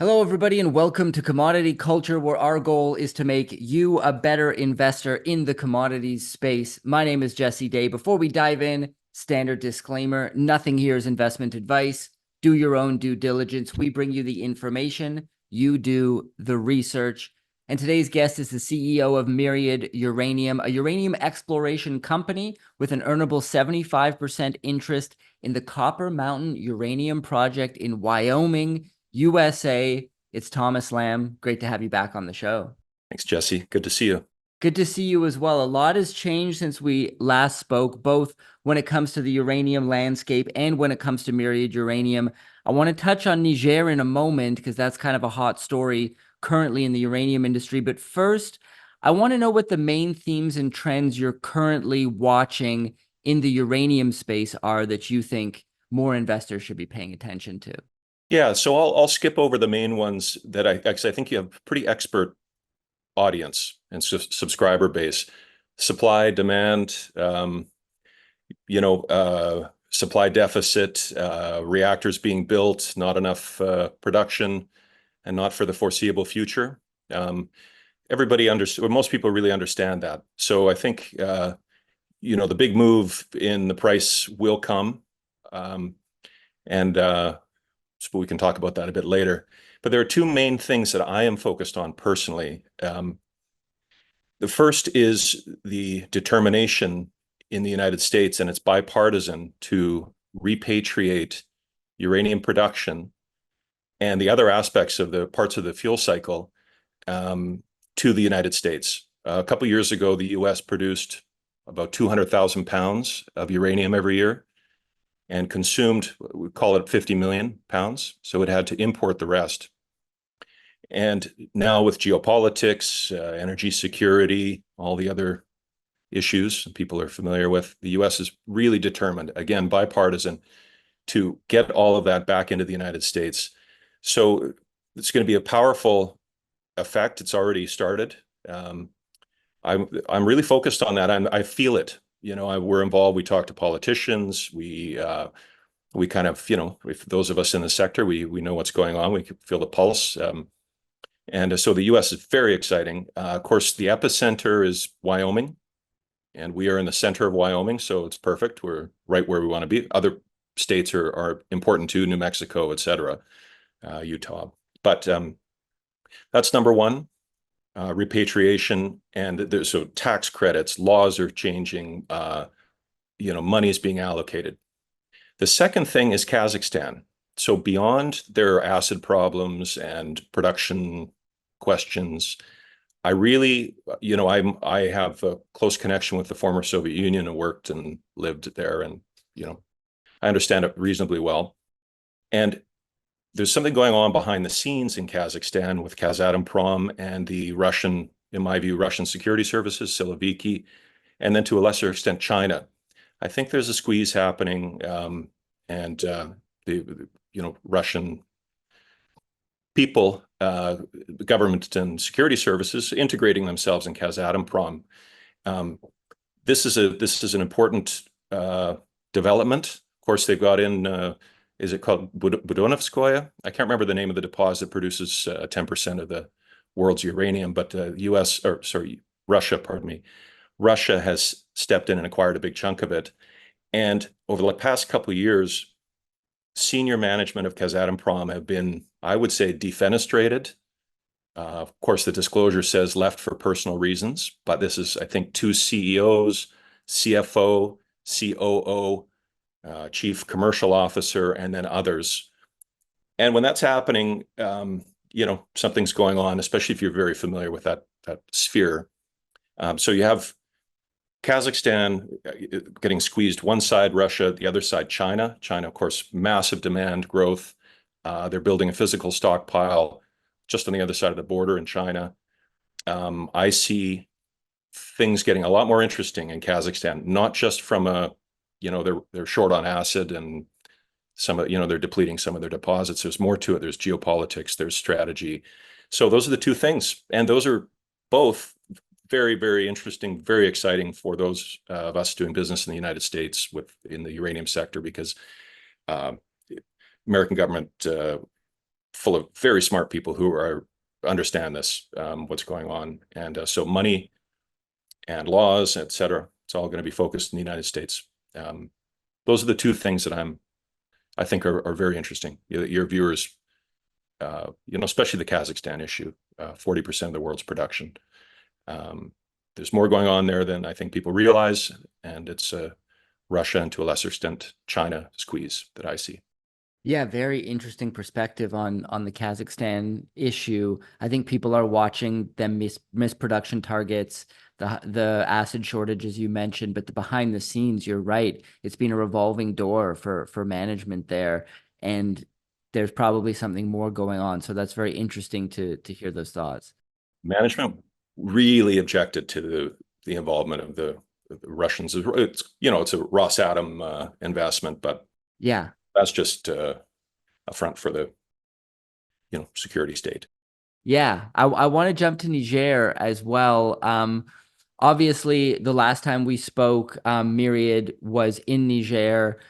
Hello, everybody, and welcome to Commodity Culture, where our goal is to make you a better investor in the commodities space. My name is Jesse Day. Before we dive in, standard disclaimer, nothing here is investment advice. Do your own due diligence. We bring you the information, you do the research. And today's guest is the CEO of Myriad Uranium, a uranium exploration company with an earnable 75% interest in the Copper Mountain Uranium Project in Wyoming, USA. It's Thomas Lamb. Great to have you back on the show. Thanks, Jesse. Good to see you. Good to see you as well. A lot has changed since we last spoke, both when it comes to the uranium landscape and when it comes to Myriad Uranium. I want to touch on Niger in a moment because that's kind of a hot story currently in the uranium industry. But first, I want to know what the main themes and trends you're currently watching in the uranium space are that you think more investors should be paying attention to. Yeah, so I'll skip over the main ones that actually I think you have a pretty expert audience and subscriber base. Supply, demand, supply deficit, reactors being built, not enough production, and not for the foreseeable future. Everybody understands, most people really understand that. So I think, the big move in the price will come. So we can talk about that a bit later. But there are two main things that I am focused on personally. The first is the determination in the United States, and it's bipartisan, to repatriate uranium production and the other aspects of the parts of the fuel cycle to the United States. A couple of years ago, the US produced about 200,000 pounds of uranium every year and consumed, we call it 50 million pounds. So it had to import the rest. And now with geopolitics, energy security, all the other issues people are familiar with, the US is really determined, again, bipartisan, to get all of that back into the United States. So it's going to be a powerful effect. It's already started. I'm really focused on that. I feel it. We're involved. We talk to politicians. We kind of, if those of us in the sector, we know what's going on. We can feel the pulse. And so the U.S. is very exciting. Of course, the epicenter is Wyoming, and we are in the center of Wyoming, so it's perfect. We're right where we want to be. Other states are important too, New Mexico, et cetera, Utah. But that's number one. Repatriation, and so tax credits, laws are changing, money is being allocated. The second thing is Kazakhstan. So beyond their acid problems and production questions, I really, I have a close connection with the former Soviet Union and worked and lived there, and I understand it reasonably well. And there's something going on behind the scenes in Kazakhstan with Kazatomprom and the Russian, in my view, Russian security services, Siloviki, and then to a lesser extent, China. I think there's a squeeze happening, and the Russian people, government and security services, integrating themselves in Kazatomprom. This is an important development. Of course, they've got in. Is it called Budonovskoye? I can't remember the name of the deposit that produces 10% of the world's uranium, but Russia, pardon me. Russia has stepped in and acquired a big chunk of it. And over the past couple of years, senior management of Kazatomprom have been, I would say, defenestrated. Of course, the disclosure says left for personal reasons, but this is, I think, two CEOs, CFO, COO, chief commercial officer, and then others. And when that's happening, something's going on, especially if you're very familiar with that sphere. So you have Kazakhstan getting squeezed, one side Russia, the other side China. China, of course, massive demand growth. They're building a physical stockpile just on the other side of the border in China. I see things getting a lot more interesting in Kazakhstan, not just from they're short on acid, and they're depleting some of their deposits. There's more to it. There's geopolitics, there's strategy. So those are the two things. And those are both very, very interesting, very exciting for those of us doing business in the United States in the uranium sector, because American government full of very smart people who understand this, what's going on. And so money and laws, et cetera, it's all going to be focused in the United States. Those are the two things that I think are very interesting. Your viewers, especially the Kazakhstan issue, 40% of the world's production. There's more going on there than I think people realize, and it's Russia and to a lesser extent China squeeze that I see. Yeah, very interesting perspective on the Kazakhstan issue. I think people are watching them miss production targets, the acid shortages you mentioned, but the behind the scenes, you're right. It's been a revolving door for management there, and there's probably something more going on. So that's very interesting to hear those thoughts. Management really objected to the involvement of the Russians. It's it's a Rosatom investment, but Yeah. that's just a front for the security state. Yeah, I want to jump to Niger as well. Obviously, the last time we spoke, Myriad was in Niger,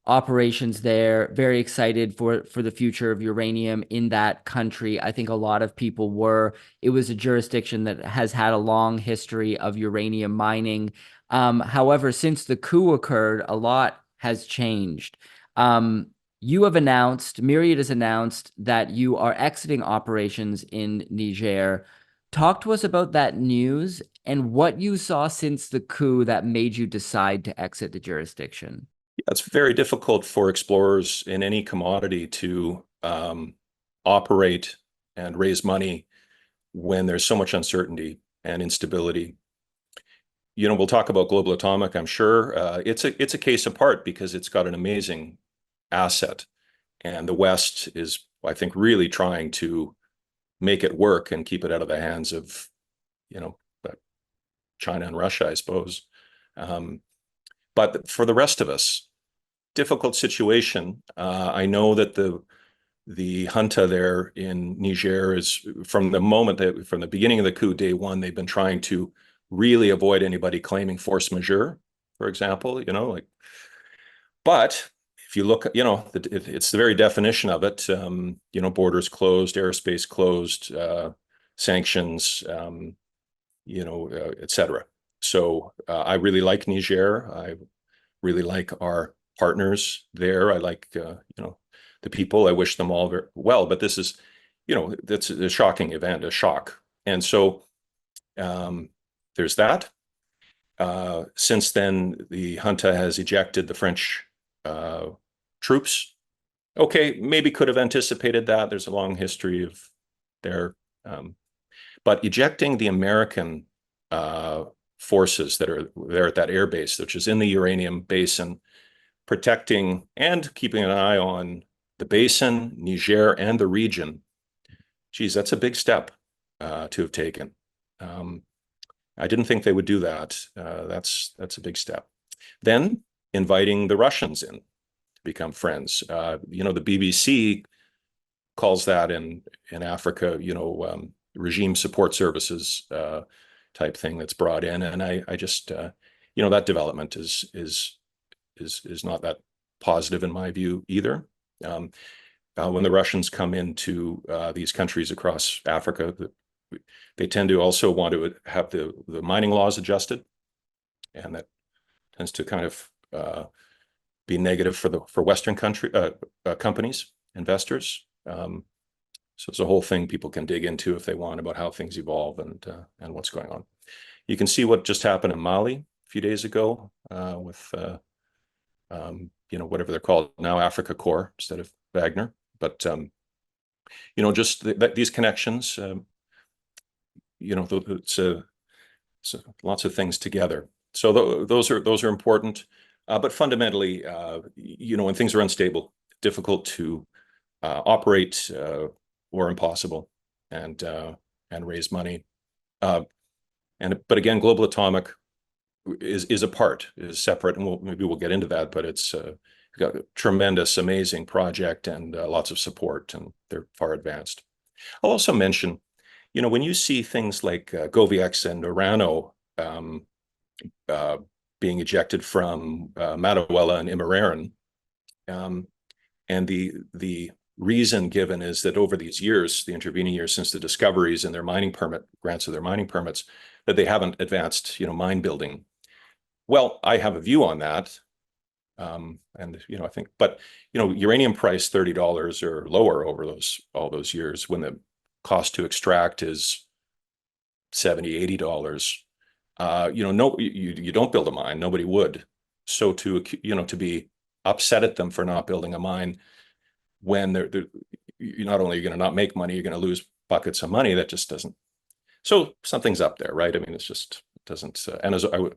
operations there. Very excited for the future of uranium in that country. I think a lot of people were. It was a jurisdiction that has had a long history of uranium mining. However, since the coup occurred, a lot has changed. You have announced, Myriad has announced that you are exiting operations in Niger. Talk to us about that news and what you saw since the coup that made you decide to exit the jurisdiction. Yeah, it's very difficult for explorers in any commodity to operate and raise money when there's so much uncertainty and instability. We'll talk about Global Atomic, I'm sure. It's a case apart because it's got an amazing asset, and the West is, I think, really trying to make it work and keep it out of the hands of, China and Russia, I suppose. But for the rest of us, difficult situation. I know that the junta there in Niger is from the beginning of the coup, day one, they've been trying to really avoid anybody claiming force majeure, for example. But if you look, it's the very definition of it. Borders closed, airspace closed, sanctions, et cetera. So I really like Niger. I really like our partners there. I like, the people. I wish them all very well. But this is, that's a shocking event, a shock. And so there's that. Since then, the junta has ejected the French troops. Okay, maybe could have anticipated that. There's a long history of there. But ejecting the American forces that are there at that air base, which is in the uranium basin, protecting and keeping an eye on the basin, Niger, and the region, geez, that's a big step to have taken. I didn't think they would do that. That's a big step. Then inviting the Russians in to become friends. The BBC calls that in Africa, regime support services type thing that's brought in, and I just that development is not that positive in my view either. When the Russians come into these countries across Africa, they tend to also want to have the mining laws adjusted, and that tends to kind of be negative for Western companies, investors. So it's a whole thing people can dig into if they want about how things evolve and what's going on. You can see what just happened in Mali a few days ago with whatever they're called now, Africa Corps instead of Wagner. But just these connections. It's lots of things together. So those are important. But fundamentally, when things are unstable, difficult to operate or impossible and raise money. But again, Global Atomic is separate, and maybe we'll get into that. But it's got a tremendous, amazing project and lots of support, and they're far advanced. I'll also mention, when you see things like GoviEx and Orano being ejected from Madawyala and Immereren, and the reason given is that over these years, the intervening years since the discoveries and their mining permit grants of their mining permits, that they haven't advanced, mine building. Well, I have a view on that. And I think, but uranium price $30 or lower over all those years when the cost to extract is $70, $80. No, you don't build a mine. Nobody would. So to be upset at them for not building a mine when you're not only going to not make money, you're going to lose buckets of money. That just doesn't. So something's up there, right? I mean, it doesn't. And as a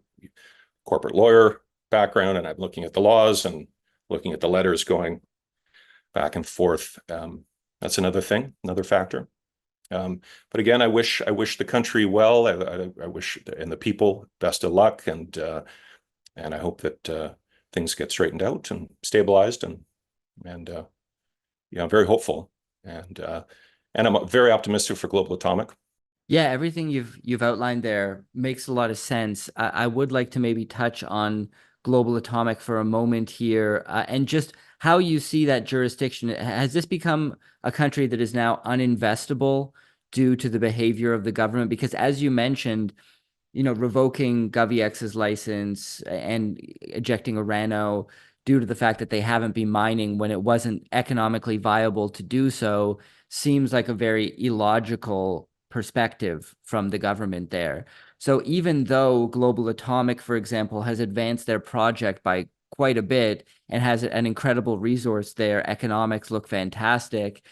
corporate lawyer background, and I'm looking at the laws and looking at the letters going back and forth. That's another thing, another factor. But again, I wish the country well. I wish and the people best of luck, and I hope that things get straightened out and stabilized, and I'm very hopeful, and I'm very optimistic for Global Atomic. Yeah, everything you've outlined there makes a lot of sense. I would like to maybe touch on Global Atomic for a moment here, and just how you see that jurisdiction. Has this become a country that is now uninvestable due to the behavior of the government? Because as you mentioned, revoking GovEx's license and ejecting Orano due to the fact that they haven't been mining when it wasn't economically viable to do so seems like a very illogical perspective from the government there. So even though Global Atomic, for example, has advanced their project by quite a bit and has an incredible resource there, economics look fantastic.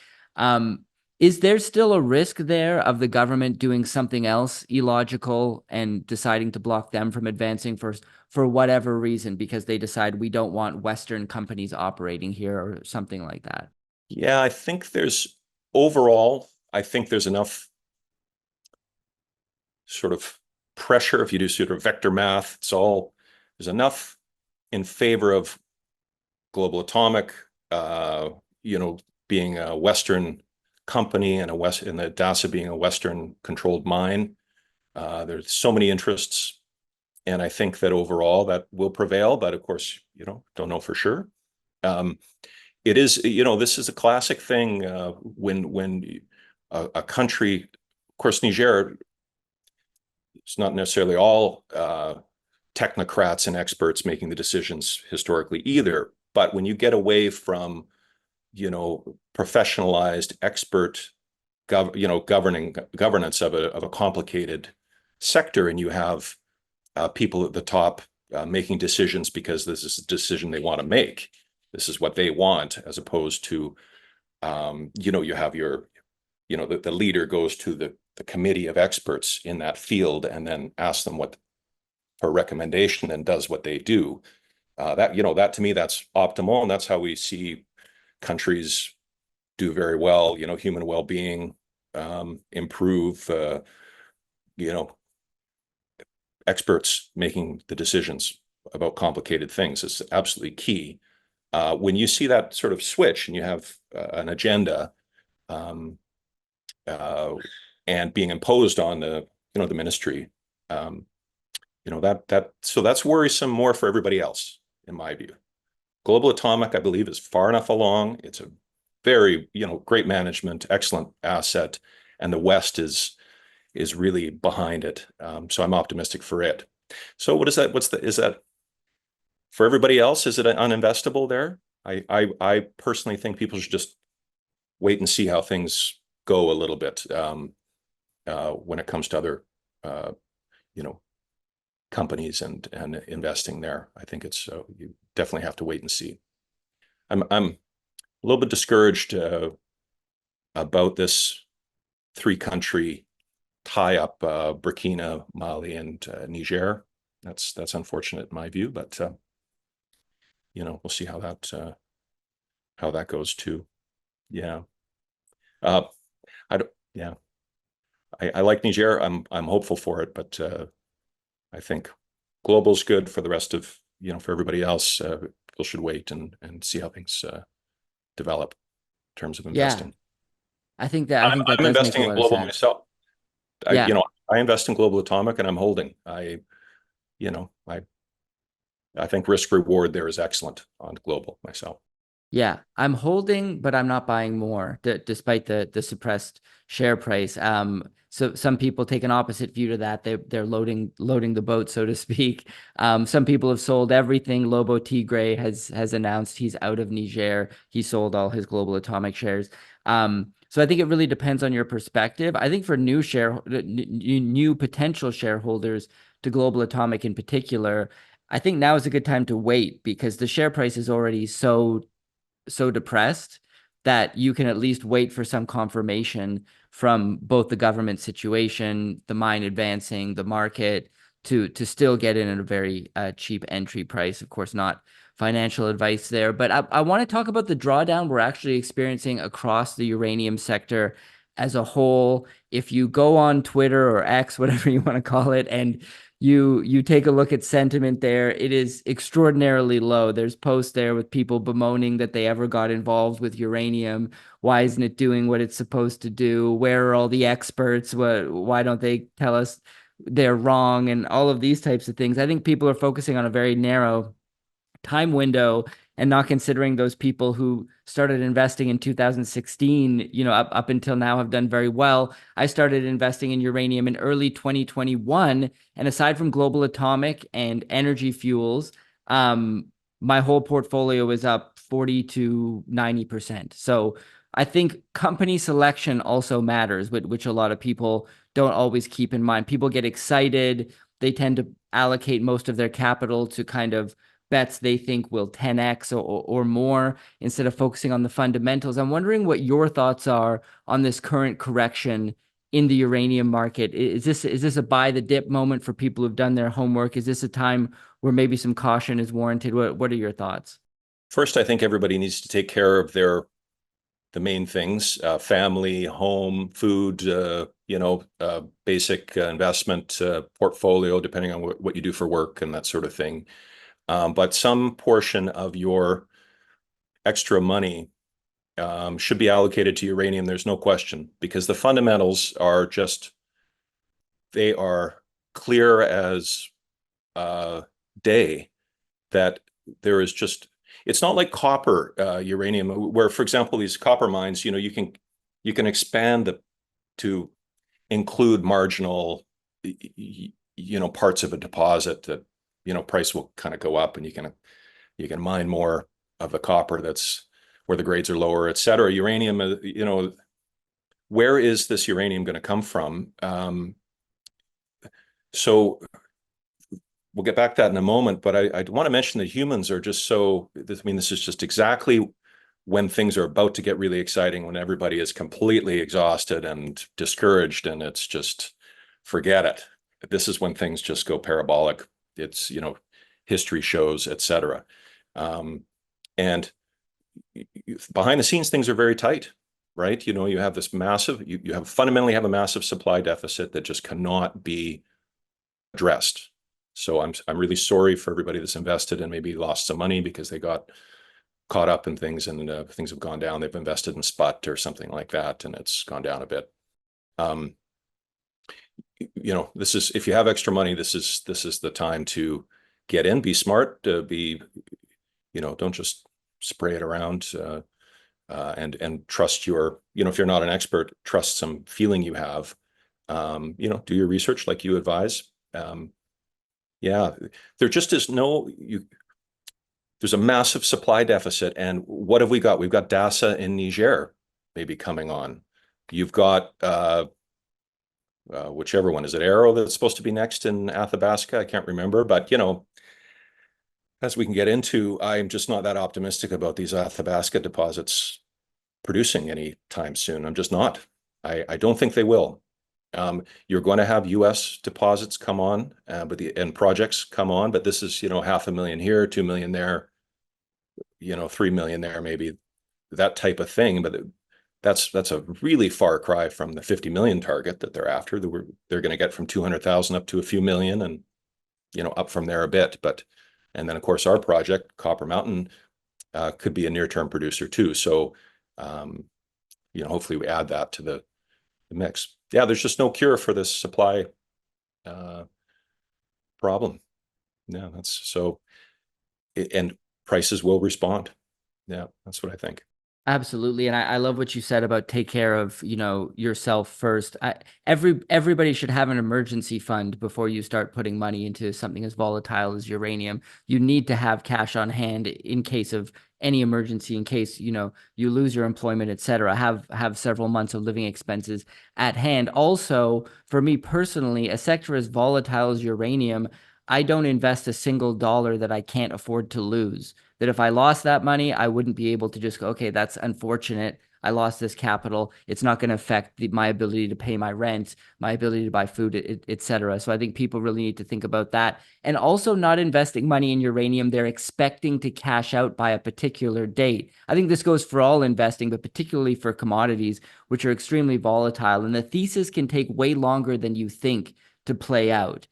Is there still a risk there of the government doing something else illogical and deciding to block them from advancing for whatever reason, because they decide we don't want Western companies operating here or something like that? Yeah, I think there's enough sort of pressure. If you do sort of vector math, there's enough in favor of Global Atomic, being a Western company and the DASA being a Western controlled mine. There's so many interests, and I think that overall that will prevail, but of course, don't know for sure. It is, this is a classic thing when a country, of course, Niger, it's not necessarily all technocrats and experts making the decisions historically either. But when you get away from, professionalized expert, governance of a complicated sector, and you have people at the top making decisions because this is a decision they want to make. This is what they want, as opposed to, you have the leader goes to the committee of experts in that field and then asks them what for recommendation and does what they do. That to me, that's optimal. And that's how we see countries do very well, human well-being, improve, experts making the decisions about complicated things is absolutely key. When you see that sort of switch and you have an agenda and being imposed on the ministry, so that's worrisome more for everybody else, in my view. Global Atomic, I believe, is far enough along. It's a very, great management, excellent asset, and the West is really behind it. So I'm optimistic for it. So what is that? Is that for everybody else? Is it uninvestable there? I personally think people should just wait and see how things go a little bit when it comes to other, companies and investing there. I think it's you definitely have to wait and see. I'm a little bit discouraged about this 3-country tie-up, Burkina, Mali, and Niger. That's unfortunate in my view, but we'll see how that goes too. Yeah. I like Niger. I'm hopeful for it, but I think global's good for the rest of, for everybody else. People should wait and see how things develop in terms of investing. Yeah, I think that I'm does investing make a in lot of global sense. myself. Yeah. I invest in Global Atomic and I'm holding. I think risk reward there is excellent on global myself. Yeah, I'm holding, but I'm not buying more, despite the suppressed share price. So some people take an opposite view to that. They're loading the boat, so to speak. Some people have sold everything. Lobo Tigre has announced he's out of Niger. He sold all his Global Atomic shares. So I think it really depends on your perspective. I think for new potential shareholders to Global Atomic in particular, I think now is a good time to wait because the share price is already so depressed that you can at least wait for some confirmation from both the government situation, the mine advancing, the market to still get in at a very cheap entry price. Of course, not financial advice there, but I want to talk about the drawdown we're actually experiencing across the uranium sector as a whole. If you go on Twitter or X, whatever you want to call it, and you take a look at sentiment there, it is extraordinarily low. There's posts there with people bemoaning that they ever got involved with uranium. Why isn't it doing what it's supposed to do? Where are all the experts? Why don't they tell us they're wrong? And all of these types of things. I think people are focusing on a very narrow time window and not considering those people who started investing in 2016, up until now have done very well. I started investing in uranium in early 2021. And aside from Global Atomic and Energy Fuels, my whole portfolio is up 40 to 90%. So I think company selection also matters, which a lot of people don't always keep in mind. People get excited. They tend to allocate most of their capital to kind of bets they think will 10x or more instead of focusing on the fundamentals. I'm wondering what your thoughts are on this current correction in the uranium market. Is this a buy the dip moment for people who've done their homework? Is this a time where maybe some caution is warranted? What are your thoughts? First, I think everybody needs to take care of the main things, family, home, food, basic investment portfolio, depending on what you do for work and that sort of thing. But some portion of your extra money should be allocated to uranium. There's no question, because the fundamentals are they are clear as day that there is it's not like copper, uranium, where, for example, these copper mines, you can expand to include marginal, parts of a deposit that, price will kind of go up, and you can mine more of the copper that's where the grades are lower, et cetera. Uranium, where is this uranium going to come from? So we'll get back to that in a moment, but I want to mention that humans are just this is just exactly when things are about to get really exciting, when everybody is completely exhausted and discouraged, and it's just, forget it. This is when things just go parabolic. It's, history shows, et cetera. And behind the scenes, things are very tight, right? You have this massive, you fundamentally have a massive supply deficit that just cannot be addressed. So I'm really sorry for everybody that's invested and maybe lost some money because they got caught up in things, and things have gone down. They've invested in SPUT or something like that, and it's gone down a bit. This is, if you have extra money, this is the time to get in, be smart, don't just spray it around, and trust if you're not an expert, trust some feeling you have. Do your research like you advise. Yeah, there just is there's a massive supply deficit. And what have we got? We've got DASA in Niger maybe coming on. You've got whichever one, is it Arrow that's supposed to be next in Athabasca? I can't remember, but as we can get into, I'm just not that optimistic about these Athabasca deposits producing anytime soon. I'm just not. I don't think they will. You're going to have U.S. deposits come on, and projects come on, but this is, 500,000 here, 2 million there, 3 million there, maybe, that type of thing. But that's a really far cry from the 50 million target that they're after. They're going to get from 200,000 up to a few million, and, up from there a bit. And then, of course, our project, Copper Mountain, could be a near-term producer too. So, hopefully we add that to the mix. Yeah, there's just no cure for this supply problem. Yeah, and prices will respond. Yeah, that's what I think. Absolutely. And I love what you said about take care of, yourself first. Everybody should have an emergency fund before you start putting money into something as volatile as uranium. You need to have cash on hand in case of any emergency, in case, you lose your employment, etc. Have several months of living expenses at hand. Also, for me personally, a sector as volatile as uranium, I don't invest a single dollar that I can't afford to lose. That if I lost that money, I wouldn't be able to just go, okay, that's unfortunate. I lost this capital. It's not going to affect my ability to pay my rent, my ability to buy food, et cetera. So I think people really need to think about that. And also not investing money in uranium. They're expecting to cash out by a particular date. I think this goes for all investing, but particularly for commodities, which are extremely volatile. And the thesis can take way longer than you think to play out.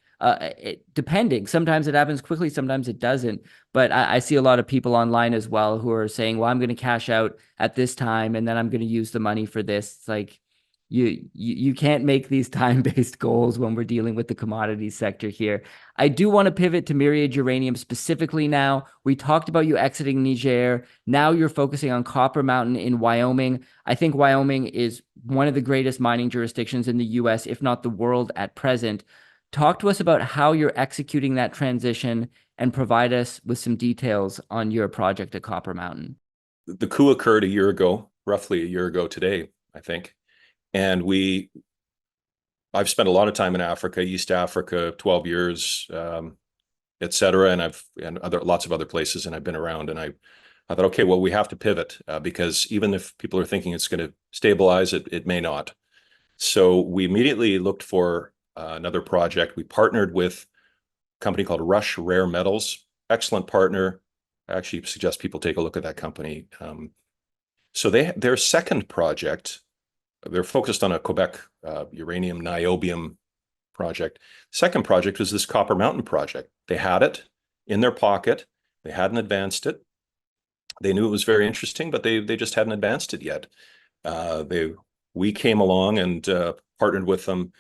Depending, sometimes it happens quickly, sometimes it doesn't. But I see a lot of people online as well who are saying, well, I'm going to cash out at this time and then I'm going to use the money for this. It's like you can't make these time-based goals when we're dealing with the commodities sector here. I do want to pivot to Myriad Uranium specifically now. We talked about you exiting Niger. Now you're focusing on Copper Mountain in Wyoming. I think Wyoming is one of the greatest mining jurisdictions in the US, if not the world at present. Talk to us about how you're executing that transition and provide us with some details on your project at Copper Mountain. The coup occurred a year ago, roughly a year ago today, I think. And I've spent a lot of time in Africa, East Africa, 12 years, et cetera. And lots of other places. And I've been around, and I thought, okay, well, we have to pivot because even if people are thinking it's going to stabilize, it may not. So we immediately looked for another project. We partnered with a company called Rush Rare Metals, excellent partner. I actually suggest people take a look at that company. So their second project, they're focused on a Quebec uranium niobium project. Second project was this Copper Mountain project. They had it in their pocket. They hadn't advanced it. They knew it was very interesting, but they just hadn't advanced it yet. We came along and partnered with them,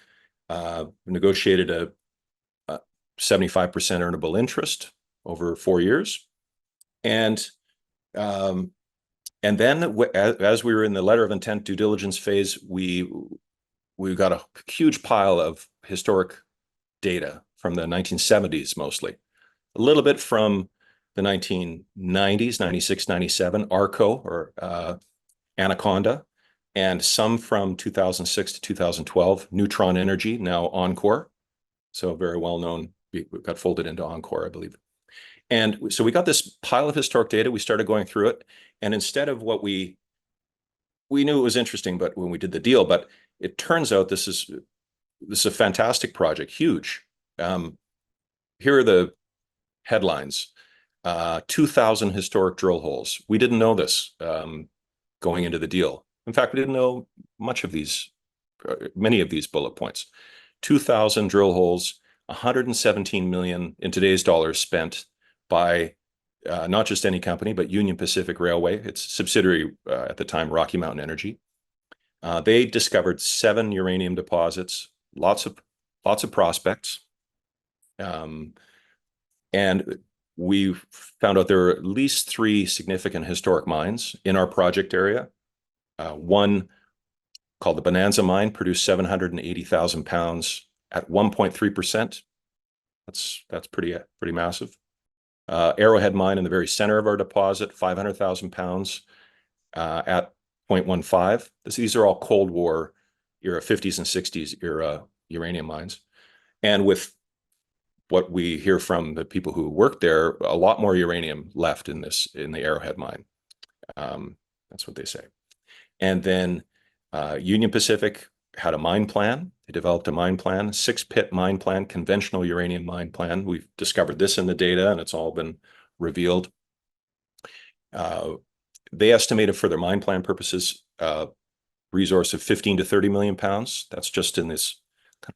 negotiated a 75% earnable interest over 4 years. And then as we were in the letter of intent due diligence phase, we got a huge pile of historic data from the 1970s, mostly. A little bit from the 1990s, 96, 97, ARCO or Anaconda, and some from 2006 to 2012, Neutron Energy, now Encore. So very well known, we got folded into Encore, I believe. And so we got this pile of historic data. We started going through it. And instead of what we knew it was interesting, but when we did the deal, but it turns out this is a fantastic project, huge. Here are the headlines. 2,000 historic drill holes. We didn't know this going into the deal. In fact, we didn't know many of these bullet points. 2,000 drill holes, 117 million in today's dollars spent by not just any company, but Union Pacific Railway, its subsidiary at the time, Rocky Mountain Energy. They discovered 7 uranium deposits, lots of prospects. And we found out there were at least 3 significant historic mines in our project area. One called the Bonanza Mine produced 780,000 pounds at 1.3%. That's pretty massive. Arrowhead Mine in the very center of our deposit, 500,000 pounds at 0.15. These are all Cold War era, 50s and 60s era uranium mines. And with what we hear from the people who worked there, a lot more uranium left in the Arrowhead Mine. That's what they say. And then Union Pacific had a mine plan. They developed a mine plan, 6-pit mine plan, conventional uranium mine plan. We've discovered this in the data, and it's all been revealed. They estimated for their mine plan purposes resource of 15 to 30 million pounds. That's just in this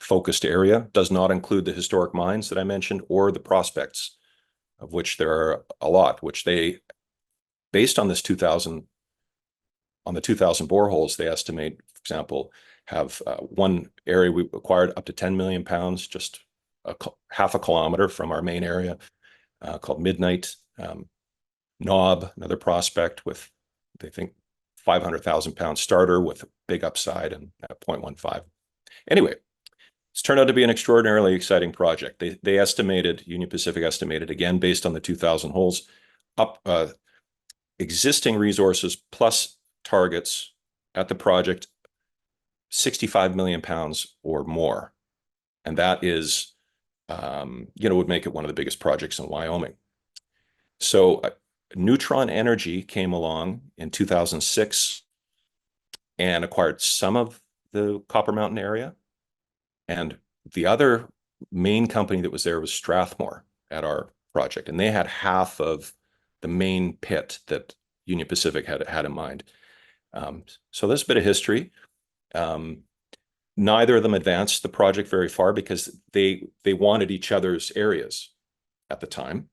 focused area. Does not include the historic mines that I mentioned or the prospects, of which there are a lot, which they, based on this 2,000 boreholes, they estimate, for example, have one area we acquired up to 10 million pounds, just half a kilometer from our main area, called Midnight Knob, another prospect with, they think, 500,000 pound starter with a big upside and 0.15. Anyway, it's turned out to be an extraordinarily exciting project. They estimated, Union Pacific estimated, again, based on the 2,000 holes, up existing resources plus targets at the project, 65 million pounds or more. And that is, would make it one of the biggest projects in Wyoming. So Neutron Energy came along in 2006 and acquired some of the Copper Mountain area. And the other main company that was there was Strathmore at our project. And they had half of the main pit that Union Pacific had in mind. So there's a bit of history. Neither of them advanced the project very far because they wanted each other's areas at the time,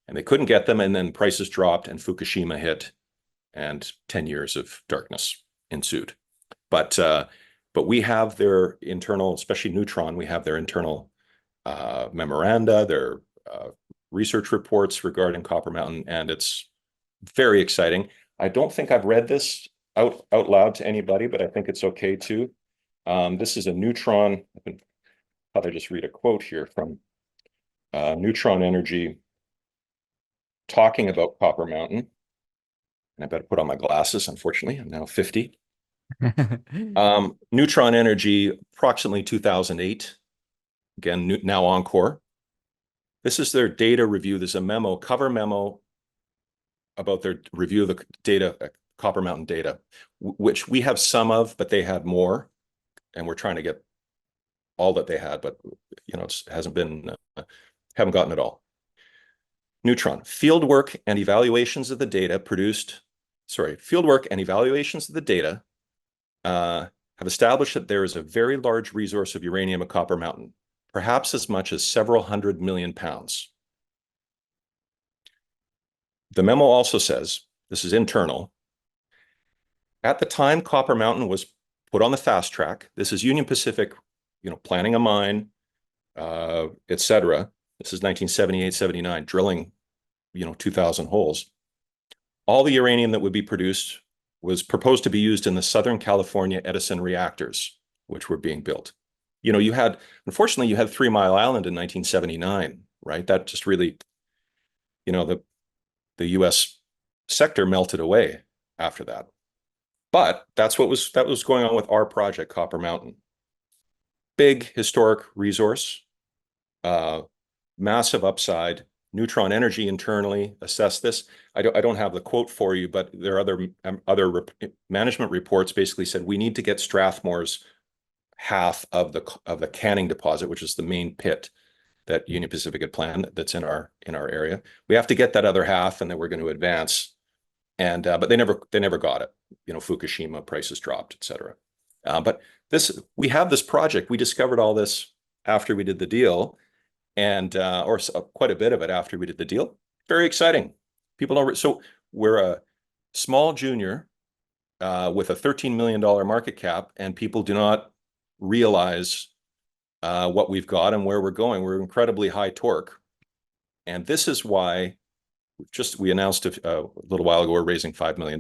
and they couldn't get them. And then prices dropped, and Fukushima hit, and 10 years of darkness ensued. But we have their internal, especially Neutron, we have their internal memoranda, their research reports regarding Copper Mountain, and it's very exciting. I don't think I've read this out loud to anybody, but I think it's okay to. This is a Neutron. I'll just read a quote here from Neutron Energy talking about Copper Mountain. And I better put on my glasses, unfortunately. I'm now 50. Neutron Energy, approximately 2008. Again, now Encore. This is their data review. There's a memo, cover memo about their review of the data, Copper Mountain data, which we have some of, but they had more. And we're trying to get all that they had, but it hasn't been, haven't gotten it all. Neutron, fieldwork and evaluations of the data have established that there is a very large resource of uranium at Copper Mountain, perhaps as much as several 100 million pounds. The memo also says, this is internal, at the time Copper Mountain was put on the fast track, this is Union Pacific, planning a mine, etc. This is 1978, 79, drilling, 2,000 holes. All the uranium that would be produced was proposed to be used in the Southern California Edison reactors, which were being built. Unfortunately, you had 3 Mile Island in 1979, right? That just really, the U.S. sector melted away after that. But that was going on with our project, Copper Mountain. Big historic resource, massive upside. Neutron Energy internally assessed this. I don't have the quote for you, but there are other management reports basically said we need to get Strathmore's half of the Canning deposit, which is the main pit that Union Pacific had planned that's in our area. We have to get that other half, and then we're going to advance. And but they never got it. Fukushima, prices dropped, etc. But we have this project. We discovered all this after we did the deal, and or quite a bit of it after we did the deal. Very exciting. People don't. So we're a small junior with a $13 million market cap, and people do not realize what we've got and where we're going. We're incredibly high torque, and this is why we announced a little while ago we're raising $5 million.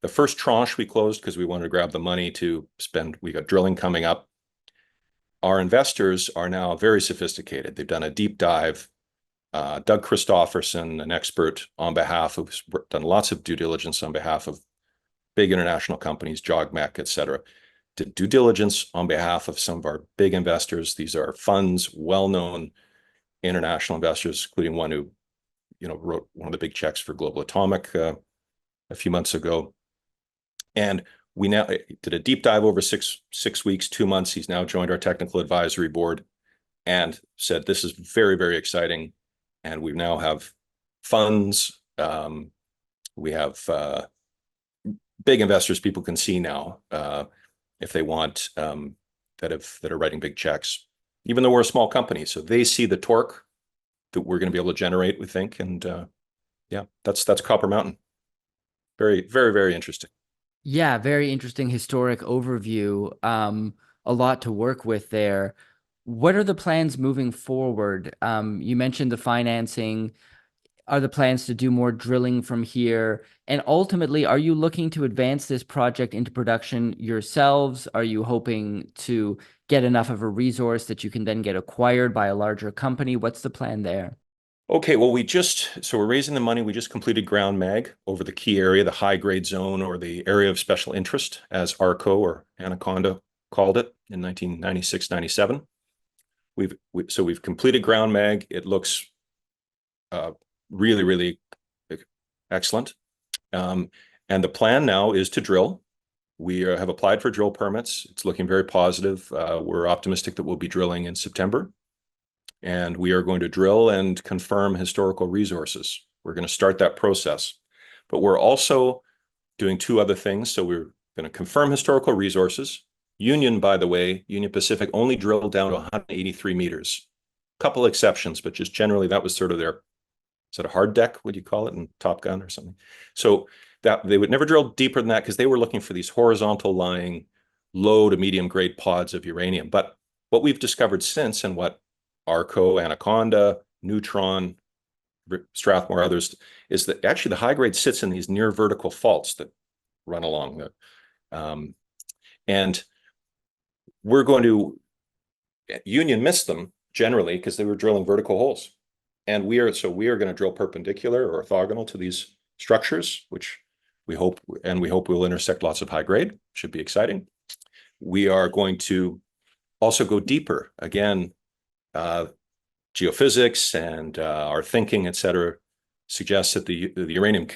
The first tranche we closed because we wanted to grab the money to spend. We got drilling coming up. Our investors are now very sophisticated. They've done a deep dive. Doug Christofferson, an expert on behalf of, done lots of due diligence on behalf of big international companies, JOGMEC, et cetera, did due diligence on behalf of some of our big investors. These are funds, well-known international investors, including one who, wrote one of the big checks for Global Atomic a few months ago. And we now did a deep dive over six weeks, 2 months. He's now joined our technical advisory board and said, this is very, very exciting. And we now have funds. We have big investors people can see now if they want that are writing big checks, even though we're a small company. So they see the torque that we're going to be able to generate, we think. And yeah, that's Copper Mountain. Very, very, very interesting. Yeah, very interesting historic overview. A lot to work with there. What are the plans moving forward? You mentioned the financing. are the plans to do more drilling from here? And ultimately, are you looking to advance this project into production yourselves? Are you hoping to get enough of a resource that you can then get acquired by a larger company? What's the plan there? Okay, well, so we're raising the money. We just completed ground mag over the key area, the high grade zone, or the area of special interest, as ARCO or Anaconda called it in 1996, 97. So we've completed ground mag. It looks really, really excellent. And the plan now is to drill. We have applied for drill permits. It's looking very positive. We're optimistic that we'll be drilling in September. And we are going to drill and confirm historical resources. We're going to start that process. But we're also doing two other things. So we're going to confirm historical resources. Union, by the way, Union Pacific only drilled down to 183 meters. A couple exceptions, but just generally that was sort of their, is that a hard deck, would you call it, in Top Gun or something? So that they would never drill deeper than that because they were looking for these horizontal lying low to medium grade pods of uranium. But what we've discovered since, and what ARCO, Anaconda, Neutron, Strathmore, others, is that actually the high grade sits in these near vertical faults that run along the, and we're going to, Union missed them generally because they were drilling vertical holes. And we are going to drill perpendicular or orthogonal to these structures, which we hope will intersect lots of high grade. Should be exciting. We are going to also go deeper. Again, geophysics and our thinking, et cetera, suggests that the uranium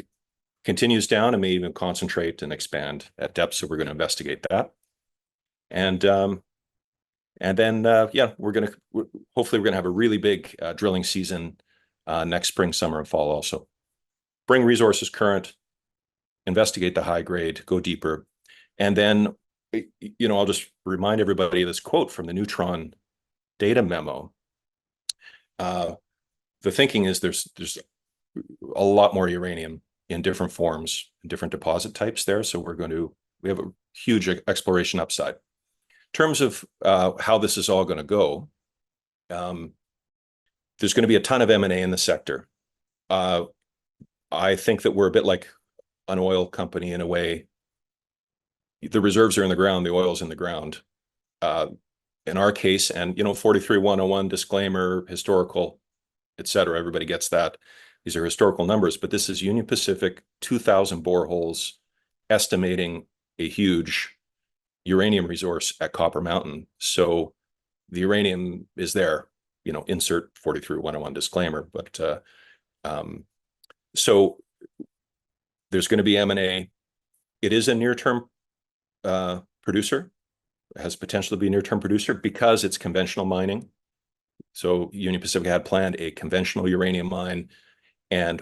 continues down and may even concentrate and expand at depth. So we're going to investigate that. And then hopefully we're going to have a really big drilling season next spring, summer, and fall also. Bring resources current, investigate the high grade, go deeper. And then, I'll just remind everybody of this quote from the Neutron data memo. The thinking is there's a lot more uranium in different forms, in different deposit types there. So we have a huge exploration upside. In terms of how this is all going to go, there's going to be a ton of M&A in the sector. I think that we're a bit like an oil company in a way. The reserves are in the ground, the oil's in the ground. In our case, and 43-101 disclaimer, historical, et cetera, everybody gets that. These are historical numbers, but this is Union Pacific, 2,000 boreholes, estimating a huge uranium resource at Copper Mountain. So the uranium is there, insert 43-101 disclaimer. But so there's going to be M&A. It is a near-term producer. It has potential to be a near-term producer because it's conventional mining. So Union Pacific had planned a conventional uranium mine, and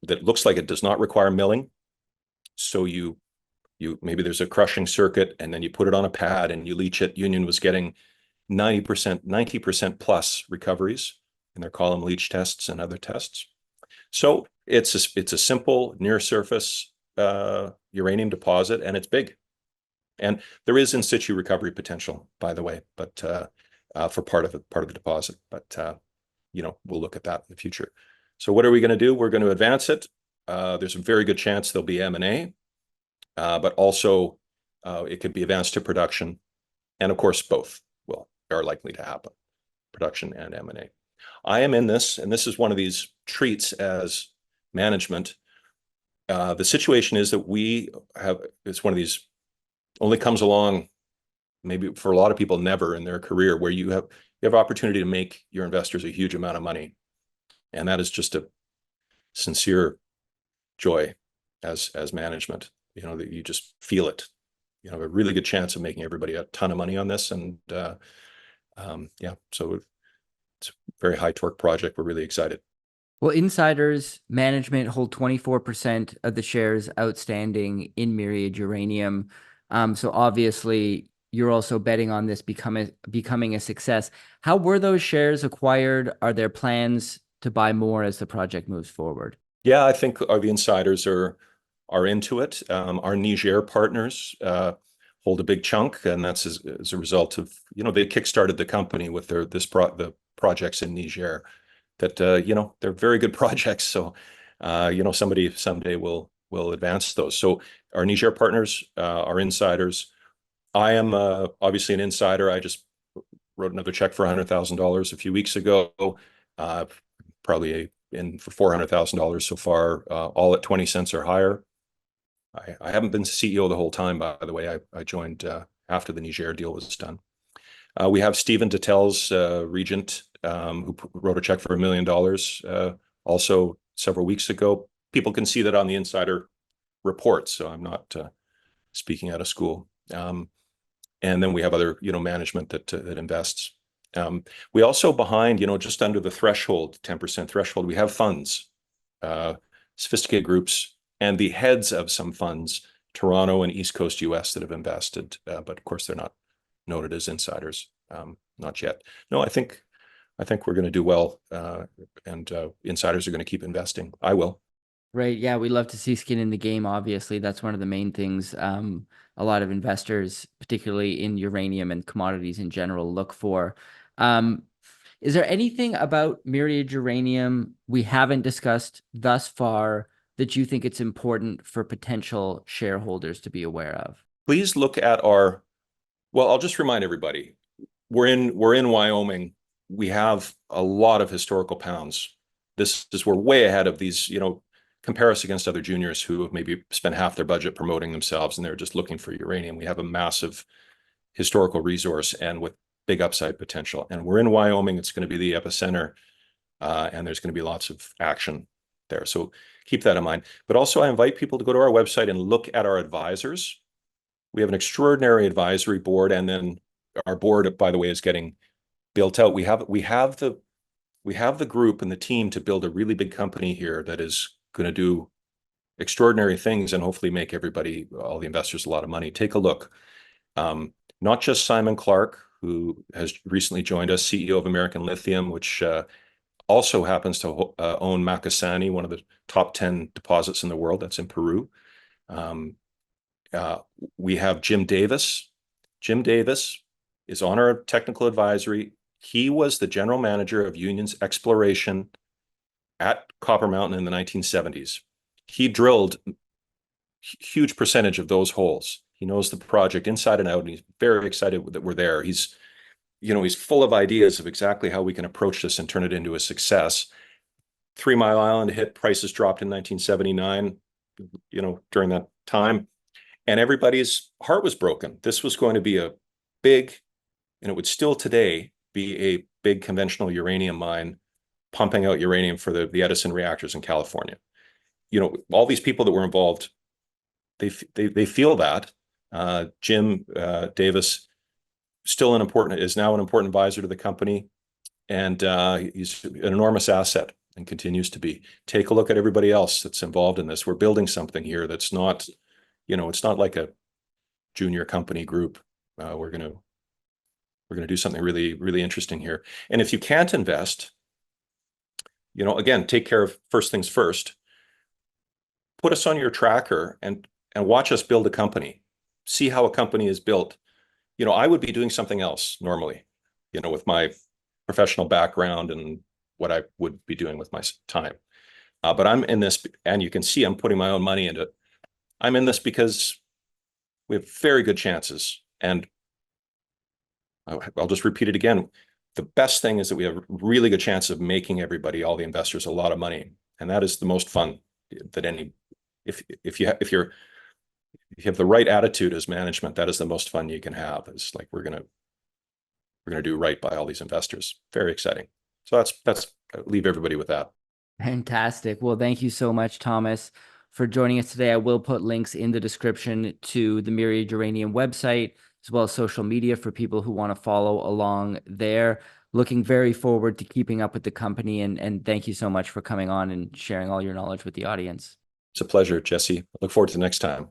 that looks like it does not require milling. So you maybe there's a crushing circuit, and then you put it on a pad and you leach it. Union was getting 90% plus recoveries in their column leach tests and other tests. So it's a simple near surface uranium deposit, and it's big. And there is in situ recovery potential, by the way, but for part of the deposit. But we'll look at that in the future. So what are we going to do? We're going to advance it. There's a very good chance there'll be M&A, but also it could be advanced to production, and of course both are likely to happen, production and M&A. I am in this, and this is one of these treats as management. The situation is that it's one of these only comes along maybe for a lot of people never in their career, where you have opportunity to make your investors a huge amount of money. And that is just a sincere joy as management, that you just feel it. You have a really good chance of making everybody a ton of money on this. And so it's a very high torque project. We're really excited. Well, insiders management hold 24% of the shares outstanding in Myriad Uranium. So obviously you're also betting on this becoming a success. How were those shares acquired? Are there plans to buy more as the project moves forward? Yeah, I think the insiders are into it. Our Niger partners hold a big chunk, and that's as a result of, they kickstarted the company with the projects in Niger. that, they're very good projects. So, somebody someday will advance those. So our Niger partners, our insiders, I am obviously an insider. I just wrote another check for $100,000 a few weeks ago, probably in for $400,000 so far, all at 20 cents or higher. I haven't been CEO the whole time, by the way. I joined after the Niger deal was done. We have Stephen Dattel's Regent, who wrote a check for $1 million also several weeks ago. People can see that on the insider report, so I'm not speaking out of school. And then we have other, management that invests. We also behind, just under the threshold, 10% threshold, we have funds, sophisticated groups, and the heads of some funds, Toronto and East Coast US, that have invested. But of course, they're not noted as insiders, not yet. No, I think we're going to do well, and insiders are going to keep investing. I will. Right. Yeah, we love to see skin in the game. Obviously, that's one of the main things a lot of investors, particularly in uranium and commodities in general, look for. Is there anything about Myriad Uranium we haven't discussed thus far that you think it's important for potential shareholders to be aware of? Please look at well, I'll just remind everybody, we're in Wyoming. We have a lot of historical pounds. We're way ahead of these, compare us against other juniors who have maybe spent half their budget promoting themselves and they're just looking for uranium. We have a massive historical resource and with big upside potential. And we're in Wyoming. It's going to be the epicenter, and there's going to be lots of action there. So keep that in mind. But also, I invite people to go to our website and look at our advisors. We have an extraordinary advisory board, and then our board, by the way, is getting built out. We have the group and the team to build a really big company here that is going to do extraordinary things and hopefully make all the investors, a lot of money. Take a look. Not just Simon Clark, who has recently joined us, CEO of American Lithium, which also happens to own Makasani, one of the top 10 deposits in the world. That's in Peru. We have Jim Davis. Jim Davis is on our technical advisory. He was the general manager of Union's exploration at Copper Mountain in the 1970s. He drilled a huge percentage of those holes. He knows the project inside and out, and he's very excited that we're there. He's full of ideas of exactly how we can approach this and turn it into a success. 3 Mile Island hit, prices dropped in 1979, during that time, and everybody's heart was broken. This was going to be a big, and it would still today be a big conventional uranium mine pumping out uranium for the Edison reactors in California. All these people that were involved, they feel that. Jim Davis is now an important advisor to the company, and he's an enormous asset and continues to be. Take a look at everybody else that's involved in this. We're building something here that's not, it's not like a junior company group. We're going to do something really, really interesting here. And if you can't invest, again, take care of first things first. Put us on your tracker and watch us build a company. See how a company is built. I would be doing something else normally, with my professional background and what I would be doing with my time. But I'm in this, and you can see I'm putting my own money into it. I'm in this because we have very good chances. And I'll just repeat it again. The best thing is that we have really good chance of making all the investors, a lot of money. And that is the most fun that if you have the right attitude as management, that is the most fun you can have. It's like we're gonna do right by all these investors. Very exciting. So that's I'll leave everybody with that. Fantastic. Well, thank you so much, Thomas, for joining us today. I will put links in the description to the Myriad Uranium website, as well as social media for people who want to follow along there. Looking very forward to keeping up with the company, and thank you so much for coming on and sharing all your knowledge with the audience. It's a pleasure, Jesse. I look forward to the next time.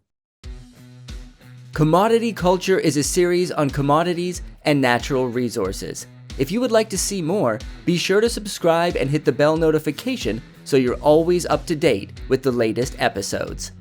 Commodity Culture is a series on commodities and natural resources. If you would like to see more, be sure to subscribe and hit the bell notification so you're always up to date with the latest episodes.